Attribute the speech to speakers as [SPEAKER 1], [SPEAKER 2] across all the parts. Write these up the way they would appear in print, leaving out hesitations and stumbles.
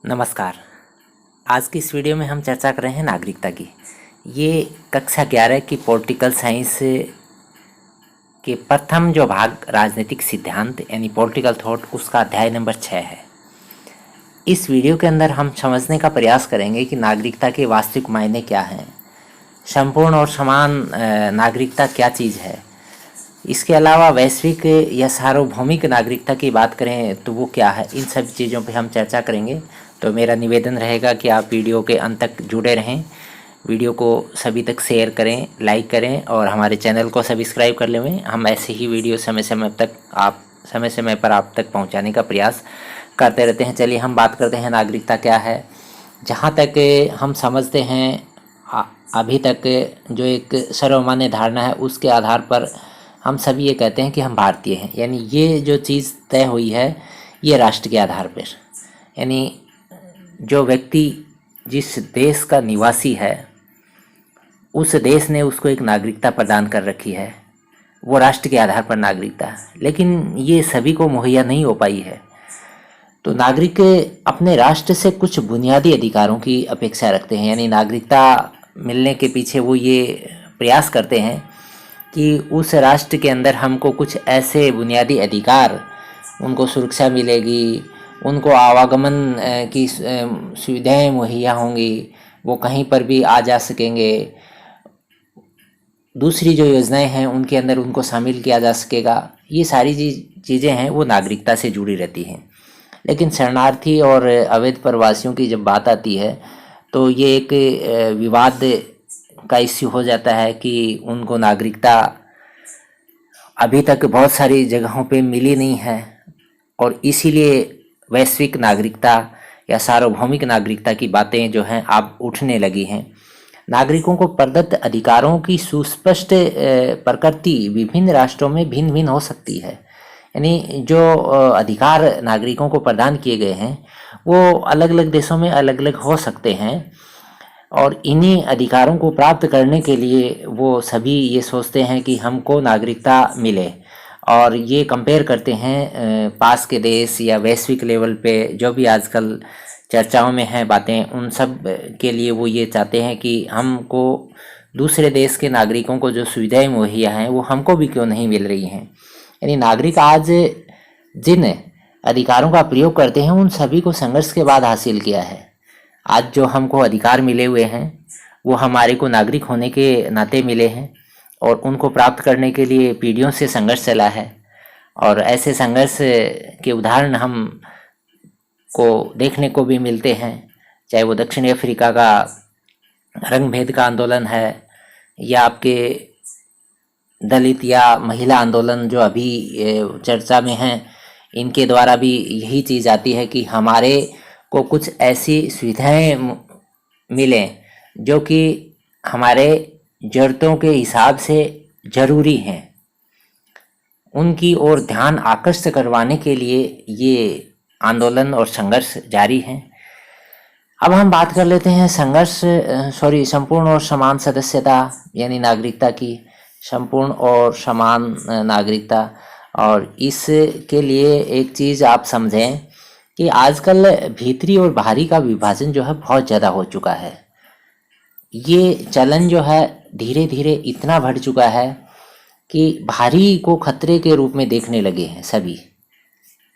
[SPEAKER 1] नमस्कार। आज की इस वीडियो में हम चर्चा कर रहे हैं नागरिकता की। ये कक्षा 11 की पॉलिटिकल साइंस के प्रथम जो भाग राजनीतिक सिद्धांत यानी पॉलिटिकल थॉट, उसका अध्याय नंबर 6 है। इस वीडियो के अंदर हम समझने का प्रयास करेंगे कि नागरिकता के वास्तविक मायने क्या हैं, संपूर्ण और समान नागरिकता क्या चीज़ है। इसके अलावा वैश्विक या सार्वभौमिक नागरिकता की बात करें तो वो क्या है, इन सभी चीज़ों पे हम चर्चा करेंगे। तो मेरा निवेदन रहेगा कि आप वीडियो के अंत तक जुड़े रहें, वीडियो को सभी तक शेयर करें, लाइक करें और हमारे चैनल को सब्सक्राइब कर लें। हम ऐसे ही वीडियो समय समय पर आप तक पहुंचाने का प्रयास करते रहते हैं। चलिए हम बात करते हैं नागरिकता क्या है। जहाँ तक हम समझते हैं अभी तक जो एक सर्वमान्य धारणा है, उसके आधार पर हम सभी ये कहते हैं कि हम भारतीय हैं। यानी ये जो चीज़ तय हुई है ये राष्ट्र के आधार पर, यानी जो व्यक्ति जिस देश का निवासी है उस देश ने उसको एक नागरिकता प्रदान कर रखी है, वो राष्ट्र के आधार पर नागरिकता है। लेकिन ये सभी को मुहैया नहीं हो पाई है। तो नागरिक अपने राष्ट्र से कुछ बुनियादी अधिकारों की अपेक्षा रखते हैं। यानी नागरिकता मिलने के पीछे वो ये प्रयास करते हैं कि उस राष्ट्र के अंदर हमको कुछ ऐसे बुनियादी अधिकार, उनको सुरक्षा मिलेगी, उनको आवागमन की सुविधाएं मुहैया होंगी, वो कहीं पर भी आ जा सकेंगे, दूसरी जो योजनाएं हैं उनके अंदर उनको शामिल किया जा सकेगा। ये सारी चीज़ें हैं वो नागरिकता से जुड़ी रहती हैं। लेकिन शरणार्थी और अवैध प्रवासियों की जब बात आती है तो ये एक विवाद का इश्यू हो जाता है कि उनको नागरिकता अभी तक बहुत सारी जगहों पे मिली नहीं है और इसीलिए वैश्विक नागरिकता या सार्वभौमिक नागरिकता की बातें जो हैं अब उठने लगी हैं। नागरिकों को प्रदत्त अधिकारों की सुस्पष्ट प्रकृति विभिन्न राष्ट्रों में भिन्न भिन्न हो सकती है। यानी जो अधिकार नागरिकों को प्रदान किए गए हैं वो अलग अलग देशों में अलग अलग हो सकते हैं और इन्हीं अधिकारों को प्राप्त करने के लिए वो सभी ये सोचते हैं कि हमको नागरिकता मिले और ये कंपेयर करते हैं पास के देश या वैश्विक लेवल पे जो भी आजकल चर्चाओं में हैं बातें, उन सब के लिए वो ये चाहते हैं कि हमको दूसरे देश के नागरिकों को जो सुविधाएं मुहैया हैं वो हमको भी क्यों नहीं मिल रही हैं। यानी नागरिक आज जिन अधिकारों का प्रयोग करते हैं उन सभी को संघर्ष के बाद हासिल किया है। आज जो हमको अधिकार मिले हुए हैं वो हमारे को नागरिक होने के नाते मिले हैं और उनको प्राप्त करने के लिए पीढ़ियों से संघर्ष चला है। और ऐसे संघर्ष के उदाहरण हम को देखने को भी मिलते हैं, चाहे वो दक्षिणी अफ्रीका का रंग भेद का आंदोलन है या आपके दलित या महिला आंदोलन जो अभी चर्चा में हैं, इनके द्वारा भी यही चीज़ आती है कि हमारे को कुछ ऐसी सुविधाएं मिलें जो कि हमारे ज़रूरतों के हिसाब से ज़रूरी हैं। उनकी ओर ध्यान आकर्षित करवाने के लिए ये आंदोलन और संघर्ष जारी है। अब हम बात कर लेते हैं संपूर्ण और समान सदस्यता यानी नागरिकता की, संपूर्ण और समान नागरिकता। और इसके लिए एक चीज़ आप समझें कि आजकल भीतरी और बाहरी का विभाजन जो है बहुत ज़्यादा हो चुका है। ये चलन जो है धीरे धीरे इतना बढ़ चुका है कि बाहरी को खतरे के रूप में देखने लगे हैं, सभी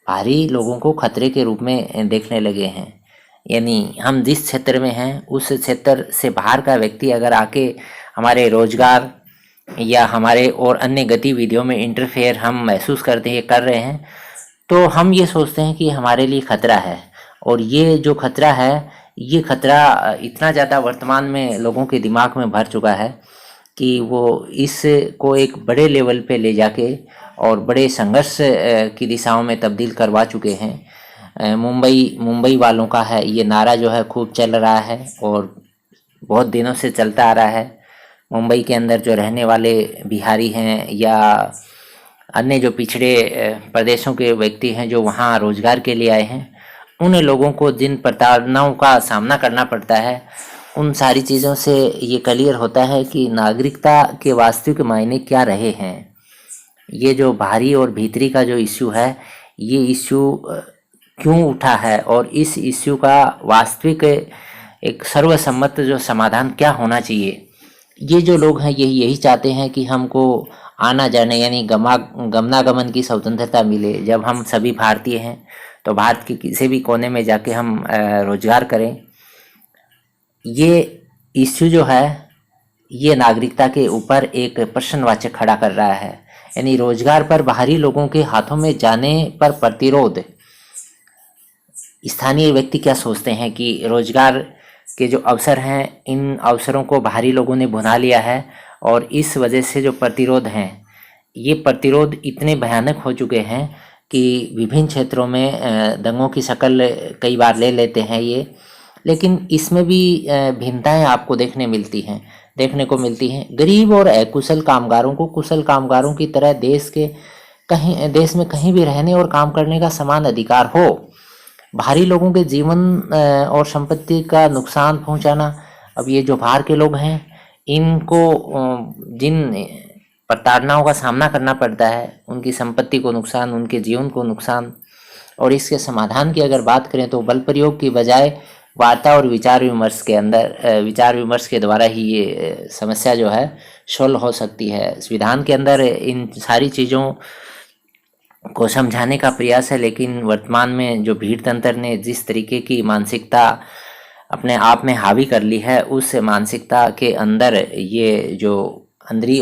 [SPEAKER 1] बाहरी लोगों को खतरे के रूप में देखने लगे हैं। यानी हम जिस क्षेत्र में हैं उस क्षेत्र से बाहर का व्यक्ति अगर आके हमारे रोजगार या हमारे और अन्य गतिविधियों में इंटरफेयर हम महसूस कर रहे हैं तो हम ये सोचते हैं कि हमारे लिए खतरा है। और ये जो खतरा है, ये खतरा इतना ज़्यादा वर्तमान में लोगों के दिमाग में भर चुका है कि वो इसको एक बड़े लेवल पे ले जाके और बड़े संघर्ष की दिशाओं में तब्दील करवा चुके हैं। मुंबई वालों का है ये नारा जो है खूब चल रहा है और बहुत दिनों से चलता आ रहा है। मुंबई के अंदर जो रहने वाले बिहारी हैं या अन्य जो पिछड़े प्रदेशों के व्यक्ति हैं जो वहाँ रोजगार के लिए आए हैं, उन लोगों को जिन प्रताड़नाओं का सामना करना पड़ता है, उन सारी चीज़ों से ये क्लियर होता है कि नागरिकता के वास्तविक मायने क्या रहे हैं। ये जो बाहरी और भीतरी का जो इश्यू है, ये इश्यू क्यों उठा है और इस इश्यू का वास्तविक एक सर्वसम्मत जो समाधान क्या होना चाहिए। ये जो लोग हैं यही यही चाहते हैं कि हमको आना जाने यानी गमनागमन की स्वतंत्रता मिले। जब हम सभी भारतीय हैं तो भारत के किसी भी कोने में जाके हम रोजगार करें। ये इश्यू जो है ये नागरिकता के ऊपर एक प्रश्नवाचक खड़ा कर रहा है। यानी रोजगार पर बाहरी लोगों के हाथों में जाने पर प्रतिरोध। स्थानीय व्यक्ति क्या सोचते हैं कि रोजगार के जो अवसर हैं इन अवसरों को बाहरी लोगों ने भुना लिया है और इस वजह से जो प्रतिरोध हैं ये प्रतिरोध इतने भयानक हो चुके हैं कि विभिन्न क्षेत्रों में दंगों की शक्ल कई बार ले लेते हैं ये। लेकिन इसमें भी भिन्नताएं आपको देखने को मिलती हैं। गरीब और अकुशल कामगारों को कुशल कामगारों की तरह देश में कहीं भी रहने और काम करने का समान अधिकार हो। बाहरी लोगों के जीवन और संपत्ति का नुकसान पहुंचाना, अब ये जो बाहर के लोग हैं इनको जिन प्रताड़नाओं का सामना करना पड़ता है, उनकी संपत्ति को नुकसान, उनके जीवन को नुकसान, और इसके समाधान की अगर बात करें तो बल प्रयोग की बजाय वार्ता और विचार विमर्श के द्वारा ही ये समस्या जो है सोल्व हो सकती है। संविधान के अंदर इन सारी चीज़ों को समझाने का प्रयास है, लेकिन वर्तमान में जो भीड़ तंत्र ने जिस तरीके की मानसिकता अपने आप में हावी कर ली है, उस मानसिकता के अंदर ये जो अंदरी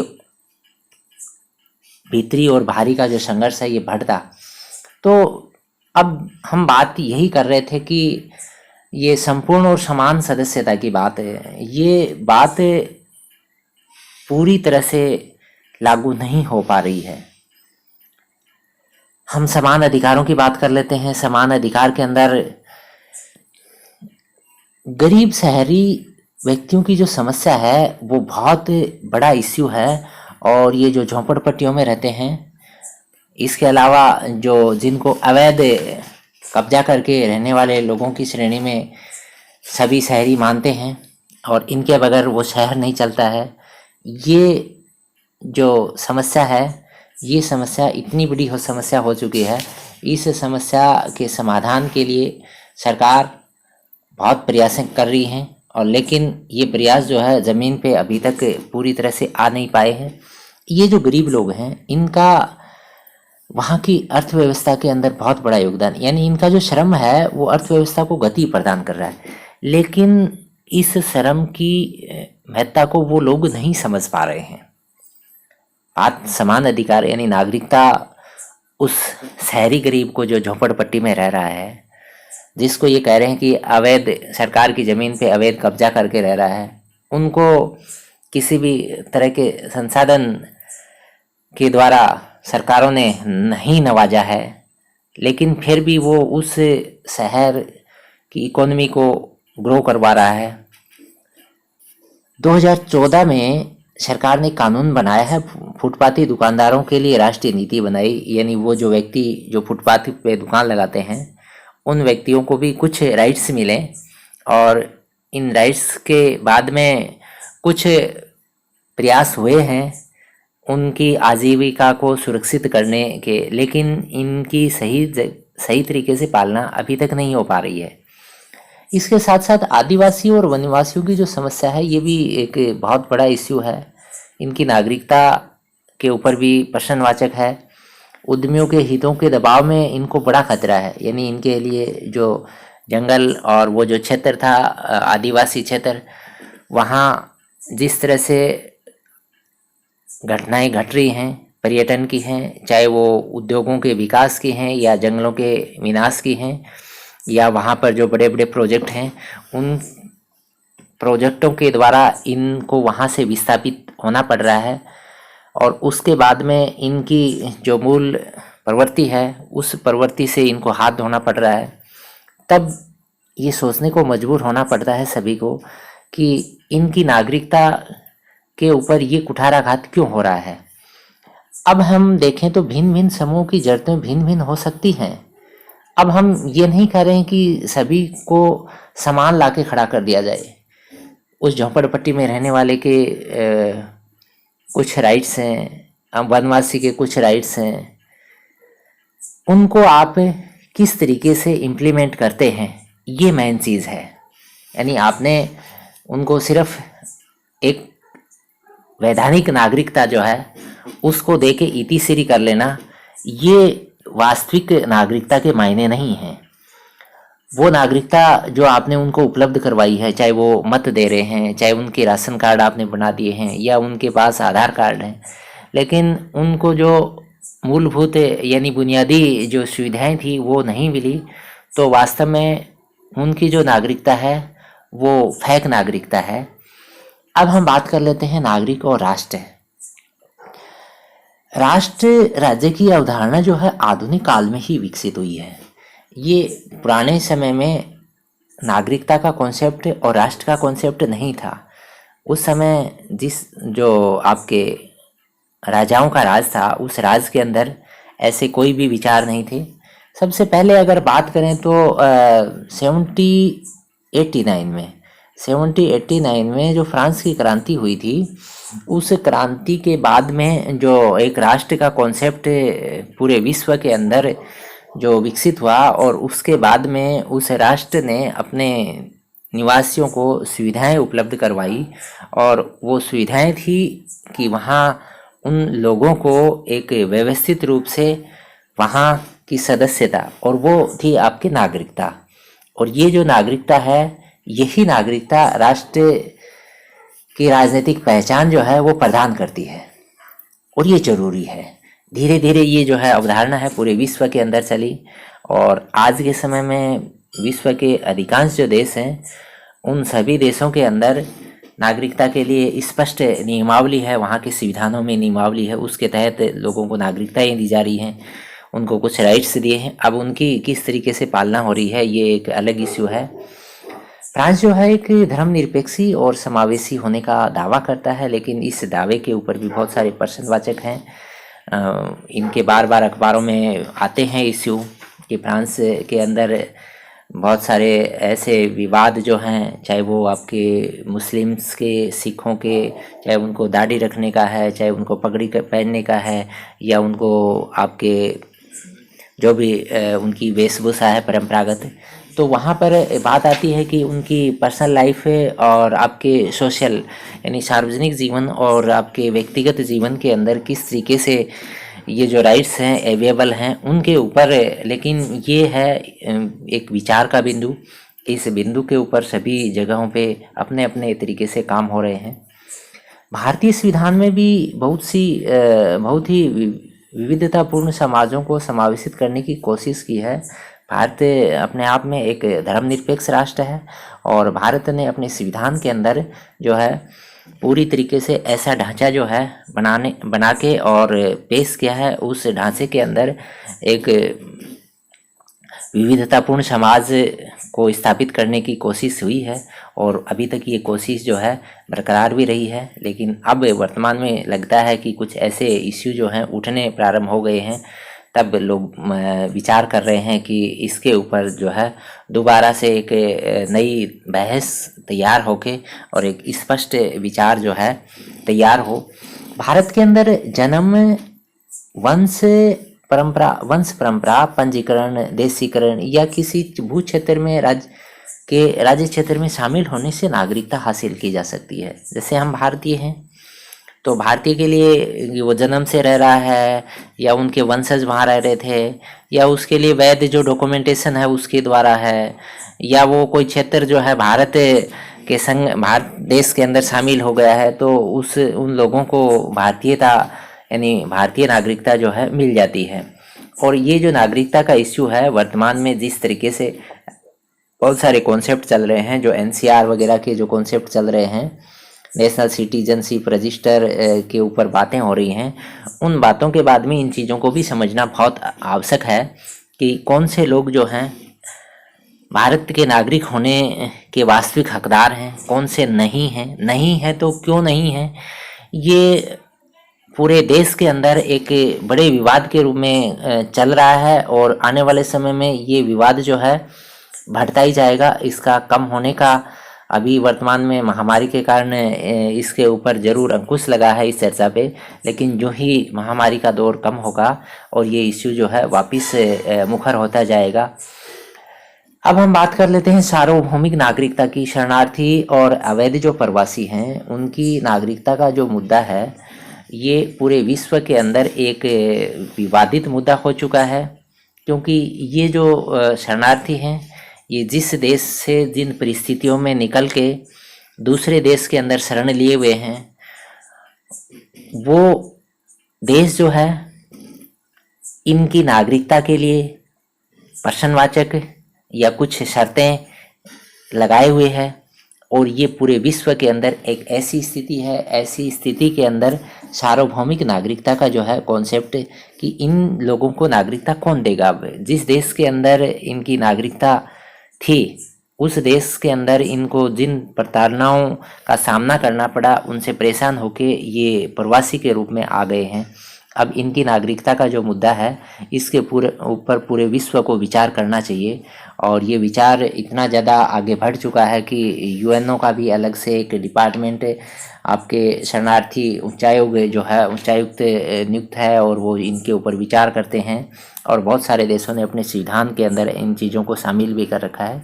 [SPEAKER 1] भीतरी और बाहरी का जो संघर्ष है ये बढ़ता। तो अब हम बात यही कर रहे थे कि ये संपूर्ण और समान सदस्यता की बात है, ये बात पूरी तरह से लागू नहीं हो पा रही है। हम समान अधिकारों की बात कर लेते हैं। समान अधिकार के अंदर गरीब शहरी व्यक्तियों की जो समस्या है वो बहुत बड़ा इश्यू है, और ये जो झोंपड़पट्टियों में रहते हैं, इसके अलावा जो जिनको अवैध कब्जा करके रहने वाले लोगों की श्रेणी में सभी शहरी मानते हैं और इनके बगैर वो शहर नहीं चलता है। ये जो समस्या है ये समस्या इतनी बड़ी समस्या हो चुकी है। इस समस्या के समाधान के लिए सरकार बहुत प्रयास कर रही हैं, और लेकिन ये प्रयास जो है ज़मीन पे अभी तक पूरी तरह से आ नहीं पाए हैं। ये जो गरीब लोग हैं इनका वहाँ की अर्थव्यवस्था के अंदर बहुत बड़ा योगदान, यानी इनका जो श्रम है वो अर्थव्यवस्था को गति प्रदान कर रहा है, लेकिन इस श्रम की महत्ता को वो लोग नहीं समझ पा रहे हैं। बात समान अधिकार यानी नागरिकता उस शहरी गरीब को जो झोपड़पट्टी में रह रहा है, जिसको ये कह रहे हैं कि अवैध सरकार की ज़मीन पे अवैध कब्जा करके रह रहा है, उनको किसी भी तरह के संसाधन के द्वारा सरकारों ने नहीं नवाजा है, लेकिन फिर भी वो उस शहर की इकोनॉमी को ग्रो करवा रहा है। 2014 में सरकार ने कानून बनाया है, फुटपाथी दुकानदारों के लिए राष्ट्रीय नीति बनाई, यानी वो जो व्यक्ति जो फुटपाथ पे दुकान लगाते हैं उन व्यक्तियों को भी कुछ राइट्स मिले, और इन राइट्स के बाद में कुछ प्रयास हुए हैं उनकी आजीविका को सुरक्षित करने के, लेकिन इनकी सही तरीके से पालना अभी तक नहीं हो पा रही है। इसके साथ साथ आदिवासी और वनवासियों की जो समस्या है ये भी एक बहुत बड़ा इश्यू है। इनकी नागरिकता के ऊपर भी प्रश्नवाचक है। उद्यमियों के हितों के दबाव में इनको बड़ा खतरा है, यानी इनके लिए जो जंगल और वो जो क्षेत्र था आदिवासी क्षेत्र, वहाँ जिस तरह से घटनाएं घट रही हैं पर्यटन की हैं, चाहे वो उद्योगों के विकास की हैं या जंगलों के विनाश की हैं, या वहाँ पर जो बड़े बड़े प्रोजेक्ट हैं उन प्रोजेक्टों के द्वारा इनको वहाँ से विस्थापित होना पड़ रहा है, और उसके बाद में इनकी जो मूल प्रवृत्ति है उस प्रवृत्ति से इनको हाथ धोना पड़ रहा है। तब ये सोचने को मजबूर होना पड़ता है सभी को कि इनकी नागरिकता के ऊपर ये कुठाराघात क्यों हो रहा है। अब हम देखें तो भिन्न भिन्न समूह की जरूरतें भिन्न भिन्न हो सकती हैं। अब हम ये नहीं कह रहे हैं कि सभी को समान लाके खड़ा कर दिया जाए। उस झोंपड़पट्टी में रहने वाले के कुछ राइट्स हैं, वनवासी के कुछ राइट्स हैं, उनको आप किस तरीके से इम्प्लीमेंट करते हैं, ये मेन चीज़ है। यानी आपने उनको सिर्फ एक वैधानिक नागरिकता जो है उसको दे के इति श्री कर लेना, ये वास्तविक नागरिकता के मायने नहीं हैं। वो नागरिकता जो आपने उनको उपलब्ध करवाई है, चाहे वो मत दे रहे हैं, चाहे उनके राशन कार्ड आपने बना दिए हैं या उनके पास आधार कार्ड है, लेकिन उनको जो मूलभूत यानी बुनियादी जो सुविधाएं थी वो नहीं मिली, तो वास्तव में उनकी जो नागरिकता है वो फेक नागरिकता है। अब हम बात कर लेते हैं नागरिक और राष्ट्र। राष्ट्र राज्य की अवधारणा जो है आधुनिक काल में ही विकसित हुई है। ये पुराने समय में नागरिकता का कॉन्सेप्ट और राष्ट्र का कॉन्सेप्ट नहीं था। उस समय जो आपके राजाओं का राज था, उस राज के अंदर ऐसे कोई भी विचार नहीं थे। सबसे पहले अगर बात करें तो 1789 में जो फ्रांस की क्रांति हुई थी, उस क्रांति के बाद में जो एक राष्ट्र का कॉन्सेप्ट पूरे विश्व के अंदर जो विकसित हुआ, और उसके बाद में उस राष्ट्र ने अपने निवासियों को सुविधाएं उपलब्ध करवाई, और वो सुविधाएं थी कि वहाँ उन लोगों को एक व्यवस्थित रूप से वहाँ की सदस्यता, और वो थी आपकी नागरिकता। और ये जो नागरिकता है, यही नागरिकता राष्ट्र की राजनीतिक पहचान जो है वो प्रदान करती है, और ये जरूरी है। धीरे धीरे ये जो है अवधारणा है पूरे विश्व के अंदर चली, और आज के समय में विश्व के अधिकांश जो देश हैं, उन सभी देशों के अंदर नागरिकता के लिए स्पष्ट नियमावली है, वहाँ के संविधानों में नियमावली है, उसके तहत लोगों को नागरिकताएं दी जा रही हैं, उनको कुछ राइट्स दिए हैं। अब उनकी किस तरीके से पालना हो रही है, ये एक अलग इश्यू है। फ्रांस जो है एक धर्मनिरपेक्षी और समावेशी होने का दावा करता है, लेकिन इस दावे के ऊपर भी बहुत सारे प्रश्नवाचक हैं। इनके बार बार अखबारों में आते हैं इश्यू कि फ्रांस के अंदर बहुत सारे ऐसे विवाद जो हैं, चाहे वो आपके मुस्लिम्स के, सिखों के, चाहे उनको दाढ़ी रखने का है, चाहे उनको पगड़ी पहनने का है, या उनको आपके जो भी उनकी वेशभूषा है परंपरागत, तो वहाँ पर बात आती है कि उनकी पर्सनल लाइफ और आपके सोशल यानी सार्वजनिक जीवन और आपके व्यक्तिगत जीवन के अंदर किस तरीके से ये जो राइट्स हैं अवेलेबल हैं उनके ऊपर। लेकिन ये है एक विचार का बिंदु, इस बिंदु के ऊपर सभी जगहों पे अपने अपने तरीके से काम हो रहे हैं। भारतीय संविधान में भी बहुत ही विविधतापूर्ण समाजों को समावेशित करने की कोशिश की है। भारत अपने आप में एक धर्मनिरपेक्ष राष्ट्र है, और भारत ने अपने संविधान के अंदर जो है पूरी तरीके से ऐसा ढांचा जो है बना के और पेश किया है। उस ढांचे के अंदर एक विविधतापूर्ण समाज को स्थापित करने की कोशिश हुई है, और अभी तक ये कोशिश जो है बरकरार भी रही है। लेकिन अब वर्तमान में लगता है कि कुछ ऐसे इश्यू जो हैं उठने प्रारंभ हो गए हैं, तब लोग विचार कर रहे हैं कि इसके ऊपर जो है दोबारा से एक नई बहस तैयार होके और एक स्पष्ट विचार जो है तैयार हो। भारत के अंदर जन्म, वंश परंपरा, पंजीकरण, देशीकरण या किसी भू क्षेत्र में राज्य क्षेत्र में शामिल होने से नागरिकता हासिल की जा सकती है। जैसे हम भारतीय हैं, तो भारतीय के लिए वो जन्म से रह रहा है, या उनके वंशज वहाँ रह रहे थे, या उसके लिए वैध जो डॉक्यूमेंटेशन है उसके द्वारा है, या वो कोई क्षेत्र जो है भारत देश के अंदर शामिल हो गया है, तो उन लोगों को भारतीयता यानी भारतीय नागरिकता जो है मिल जाती है। और ये जो नागरिकता का इश्यू है वर्तमान में जिस तरीके से बहुत सारे कॉन्सेप्ट चल रहे हैं, जो NCR वगैरह के जो कॉन्सेप्ट चल रहे हैं, नेशनल सिटीजनशिप रजिस्टर के ऊपर बातें हो रही हैं, उन बातों के बाद में इन चीज़ों को भी समझना बहुत आवश्यक है कि कौन से लोग जो हैं भारत के नागरिक होने के वास्तविक हकदार हैं, कौन से नहीं हैं तो क्यों नहीं हैं। ये पूरे देश के अंदर एक बड़े विवाद के रूप में चल रहा है, और आने वाले समय में ये विवाद जो है बढ़ता ही जाएगा। इसका कम होने का अभी वर्तमान में महामारी के कारण इसके ऊपर ज़रूर अंकुश लगा है इस चर्चा पे, लेकिन जो ही महामारी का दौर कम होगा और ये इश्यू जो है वापस मुखर होता जाएगा। अब हम बात कर लेते हैं सार्वभौमिक नागरिकता की। शरणार्थी और अवैध जो प्रवासी हैं उनकी नागरिकता का जो मुद्दा है ये पूरे विश्व के अंदर एक विवादित मुद्दा हो चुका है, क्योंकि ये जो शरणार्थी हैं ये जिस देश से जिन परिस्थितियों में निकल के दूसरे देश के अंदर शरण लिए हुए हैं, वो देश जो है इनकी नागरिकता के लिए प्रश्नवाचक या कुछ शर्तें लगाए हुए हैं, और ये पूरे विश्व के अंदर एक ऐसी स्थिति है, ऐसी स्थिति के अंदर सार्वभौमिक नागरिकता का जो है कॉन्सेप्ट कि इन लोगों को नागरिकता कौन देगा। जिस देश के अंदर इनकी नागरिकता थी उस देश के अंदर इनको जिन प्रताड़नाओं का सामना करना पड़ा उनसे परेशान होके ये प्रवासी के रूप में आ गए हैं। अब इनकी नागरिकता का जो मुद्दा है इसके ऊपर पूरे विश्व को विचार करना चाहिए, और ये विचार इतना ज़्यादा आगे बढ़ चुका है कि यूएनओ का भी अलग से एक डिपार्टमेंट आपके शरणार्थी उच्चायुक्त नियुक्त है, और वो इनके ऊपर विचार करते हैं, और बहुत सारे देशों ने अपने संविधान के अंदर इन चीज़ों को शामिल भी कर रखा है।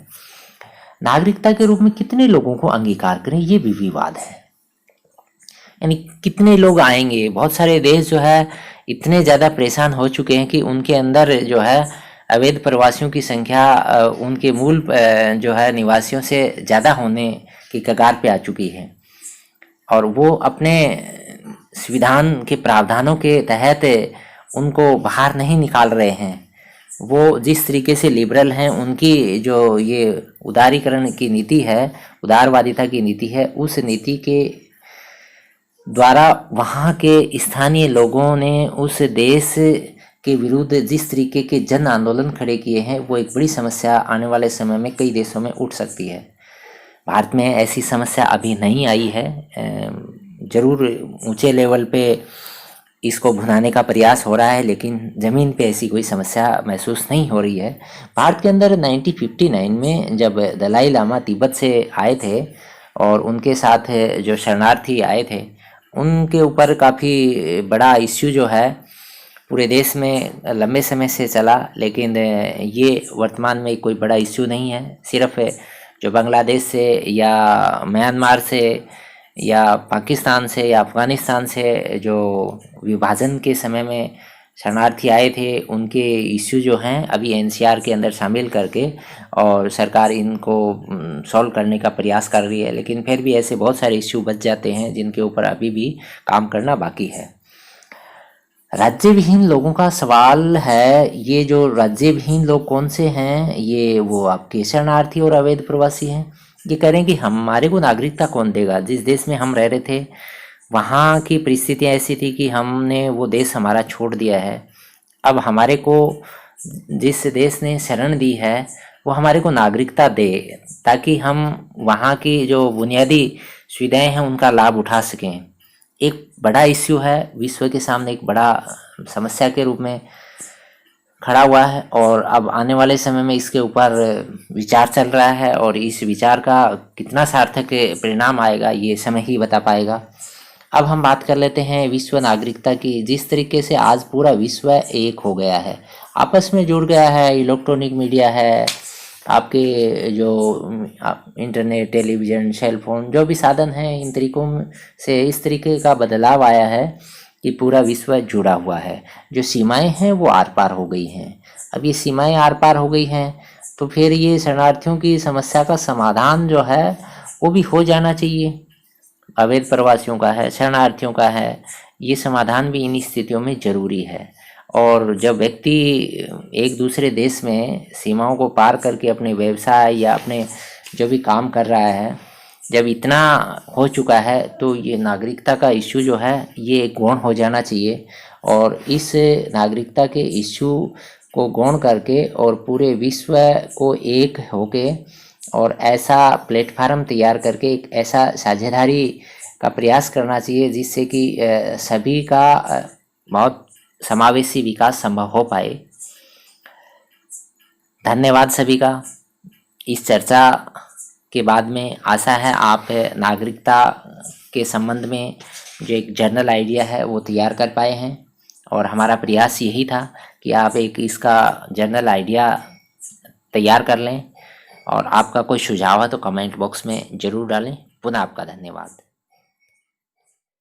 [SPEAKER 1] नागरिकता के रूप में कितने लोगों को अंगीकार करें ये भी विवाद है, यानी कितने लोग आएंगे। बहुत सारे देश जो है इतने ज़्यादा परेशान हो चुके हैं कि उनके अंदर जो है अवैध प्रवासियों की संख्या उनके मूल जो है निवासियों से ज़्यादा होने की कगार पे आ चुकी है, और वो अपने संविधान के प्रावधानों के तहत उनको बाहर नहीं निकाल रहे हैं। वो जिस तरीके से लिबरल हैं, उनकी जो ये उदारीकरण की नीति है, उदारवादिता की नीति है, उस नीति के द्वारा वहाँ के स्थानीय लोगों ने उस देश के विरुद्ध जिस तरीके के जन आंदोलन खड़े किए हैं, वो एक बड़ी समस्या आने वाले समय में कई देशों में उठ सकती है। भारत में ऐसी समस्या अभी नहीं आई है, ज़रूर ऊंचे लेवल पे इसको भुनाने का प्रयास हो रहा है, लेकिन ज़मीन पे ऐसी कोई समस्या महसूस नहीं हो रही है। भारत के अंदर 1959 में जब दलाई लामा तिब्बत से आए थे और उनके साथ जो शरणार्थी आए थे, उनके ऊपर काफ़ी बड़ा इश्यू जो है पूरे देश में लंबे समय से चला, लेकिन ये वर्तमान में कोई बड़ा इश्यू नहीं है। सिर्फ जो बांग्लादेश से या म्यांमार से या पाकिस्तान से या अफ़गानिस्तान से जो विभाजन के समय में शरणार्थी आए थे, उनके इश्यू जो हैं अभी एनसीआर के अंदर शामिल करके और सरकार इनको सॉल्व करने का प्रयास कर रही है, लेकिन फिर भी ऐसे बहुत सारे इश्यू बच जाते हैं जिनके ऊपर अभी भी काम करना बाकी है। राज्य विहीन लोगों का सवाल है। ये जो राज्य विहीन लोग कौन से हैं? ये वो आपके शरणार्थी और अवैध प्रवासी हैं। ये कह रहे हैं कि हमारे को नागरिकता कौन देगा? जिस देश में हम रह रहे थे वहाँ की परिस्थितियाँ ऐसी थी कि हमने वो देश हमारा छोड़ दिया है। अब हमारे को जिस देश ने शरण दी है वो हमारे को नागरिकता दे, ताकि हम वहाँ की जो बुनियादी सुविधाएं हैं उनका लाभ उठा सकें। एक बड़ा इश्यू है, विश्व के सामने एक बड़ा समस्या के रूप में खड़ा हुआ है, और अब आने वाले समय में इसके ऊपर विचार चल रहा है, और इस विचार का कितना सार्थक परिणाम आएगा ये समय ही बता पाएगा। अब हम बात कर लेते हैं विश्व नागरिकता की। जिस तरीके से आज पूरा विश्व एक हो गया है, आपस में जुड़ गया है, इलेक्ट्रॉनिक मीडिया है, आपके जो इंटरनेट, टेलीविज़न, सेल फोन जो भी साधन हैं, इन तरीक़ों से इस तरीके का बदलाव आया है कि पूरा विश्व जुड़ा हुआ है। जो सीमाएं हैं वो आर पार हो गई हैं। अब ये सीमाएं आर पार हो गई हैं तो फिर ये शरणार्थियों की समस्या का समाधान जो है वो भी हो जाना चाहिए। अवैध प्रवासियों का है, शरणार्थियों का है, ये समाधान भी इन स्थितियों में ज़रूरी है। और जब व्यक्ति एक दूसरे देश में सीमाओं को पार करके अपने व्यवसाय या अपने जो भी काम कर रहा है, जब इतना हो चुका है तो ये नागरिकता का इश्यू जो है ये गौण हो जाना चाहिए। और इस नागरिकता के इश्यू को गौण करके और पूरे विश्व को एक होके और ऐसा प्लेटफार्म तैयार करके एक ऐसा साझेदारी का प्रयास करना चाहिए जिससे कि सभी का बहुत समावेशी विकास संभव हो पाए। धन्यवाद सभी का। इस चर्चा के बाद में आशा है आप नागरिकता के संबंध में जो एक जनरल आइडिया है वो तैयार कर पाए हैं, और हमारा प्रयास यही था कि आप एक इसका जनरल आइडिया तैयार कर लें। और आपका कोई सुझाव है तो कमेंट बॉक्स में ज़रूर डालें। पुनः आपका धन्यवाद।